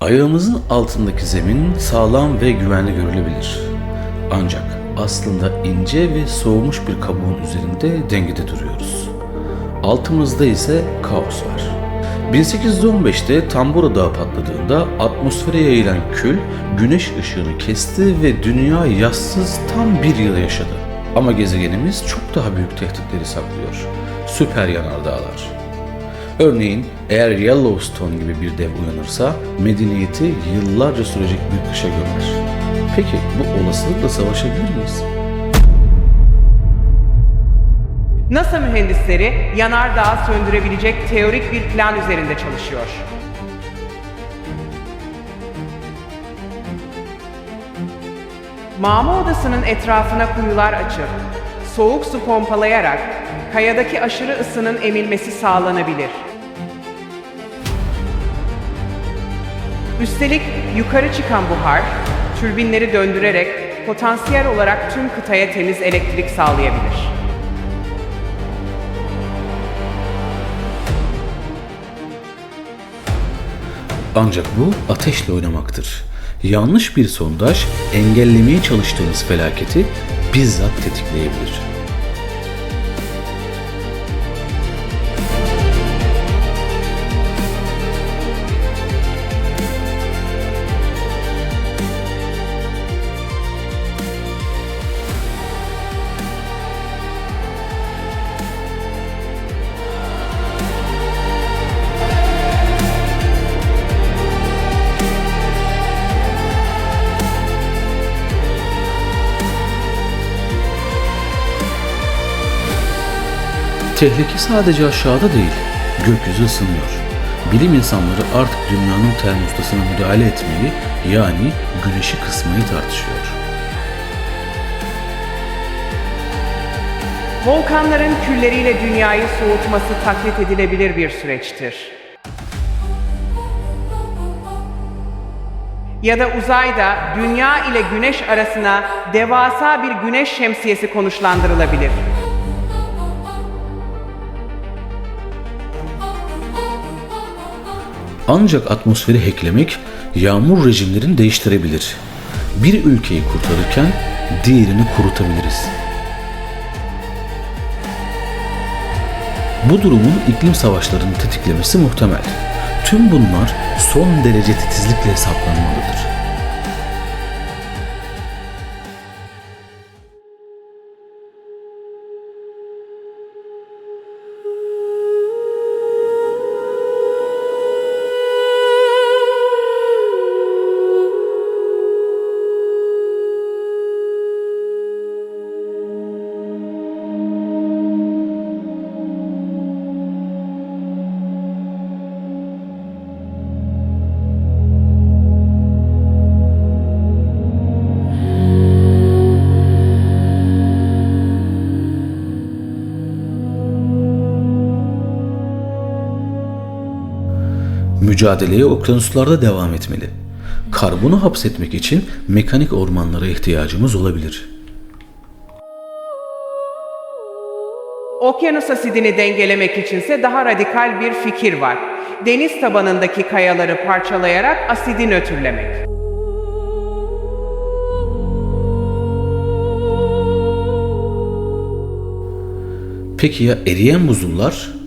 Ayağımızın altındaki zemin sağlam ve güvenli görülebilir. Ancak aslında ince ve soğumuş bir kabuğun üzerinde dengede duruyoruz. Altımızda ise kaos var. 1815'te Tambora Dağı patladığında atmosfere yayılan kül güneş ışığını kesti ve dünya yazsız tam bir yıl yaşadı. Ama gezegenimiz çok daha büyük tehditleri saklıyor. Süper yanardağlar. Örneğin eğer Yellowstone gibi bir dev uyanırsa medeniyeti yıllarca sürecek bir kışa gömer. Peki bu olasılıkla savaşabilir miyiz? NASA mühendisleri yanardağı söndürebilecek teorik bir plan üzerinde çalışıyor. Mağma odasının etrafına kuyular açıp, soğuk su pompalayarak kayadaki aşırı ısının emilmesi sağlanabilir. Üstelik yukarı çıkan buhar, türbinleri döndürerek potansiyel olarak tüm kıtaya temiz elektrik sağlayabilir. Ancak bu ateşle oynamaktır. Yanlış bir sondaj engellemeye çalıştığınız felaketi bizzat tetikleyebilir. Tehlike sadece aşağıda değil, gökyüzü ısınıyor. Bilim insanları artık dünyanın termostasına müdahale etmeyi, yani güneşi kısmayı tartışıyor. Volkanların külleriyle dünyayı soğutması taklit edilebilir bir süreçtir. Ya da uzayda dünya ile güneş arasına devasa bir güneş şemsiyesi konuşlandırılabilir. Ancak atmosferi hacklemek yağmur rejimlerini değiştirebilir. Bir ülkeyi kurtarırken diğerini kurutabiliriz. Bu durumun iklim savaşlarını tetiklemesi muhtemel. Tüm bunlar son derece titizlikle hesaplanmalıdır. Mücadeleye okyanuslarda devam etmeli. Karbonu hapsetmek için mekanik ormanlara ihtiyacımız olabilir. Okyanus asidini dengelemek içinse daha radikal bir fikir var. Deniz tabanındaki kayaları parçalayarak asidi nötrlemek. Peki ya eriyen buzullar?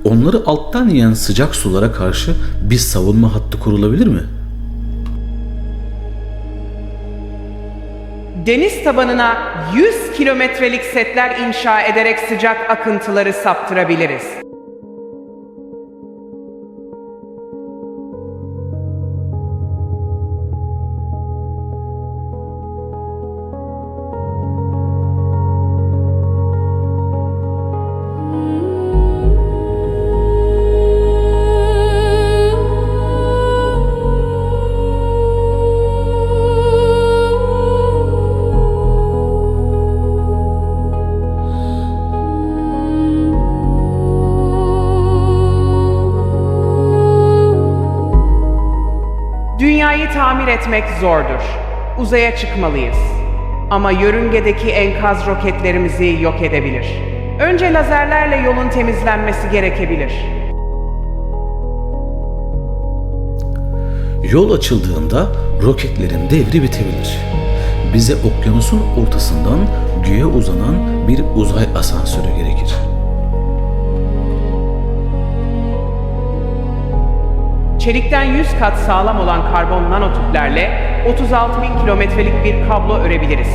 Onları alttan yiyen sıcak sulara karşı bir savunma hattı kurulabilir mi? Deniz tabanına 100 kilometrelik setler inşa ederek sıcak akıntıları saptırabiliriz. Dünyayı tamir etmek zordur. Uzaya çıkmalıyız. Ama yörüngedeki enkaz roketlerimizi yok edebilir. Önce lazerlerle yolun temizlenmesi gerekebilir. Yol açıldığında roketlerin devri bitebilir. Bize okyanusun ortasından göğe uzanan bir uzay asansörü gerekir. Çelikten 100 kat sağlam olan karbon nanotüplerle 36.000 kilometrelik bir kablo örebiliriz.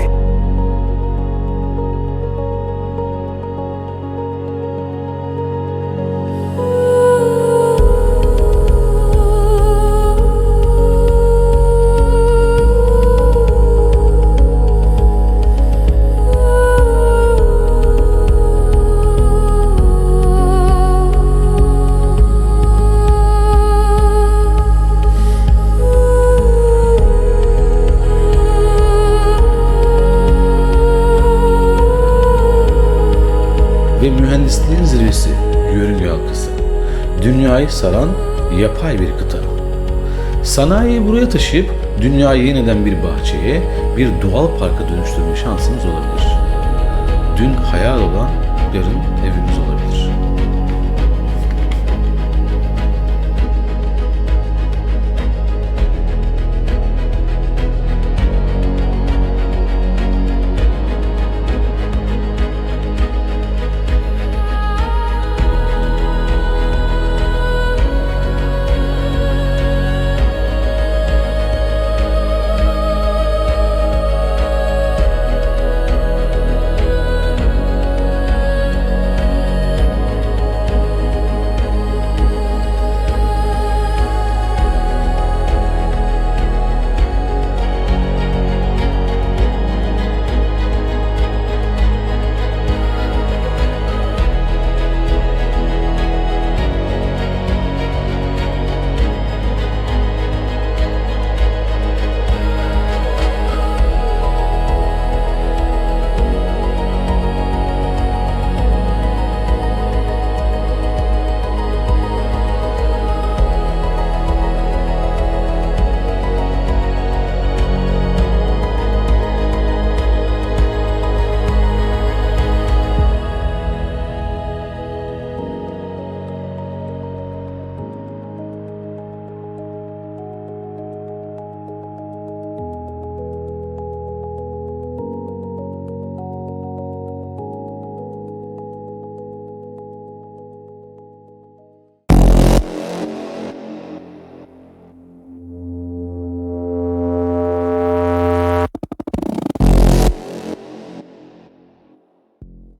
Ve mühendisliğin zirvesi yörünge halkası. Dünyayı saran yapay bir kıta. Sanayiyi buraya taşıyıp dünyayı yeniden bir bahçeye, bir doğal parka dönüştürme şansımız olabilir. Dün hayal olan yarın evimiz olabilir.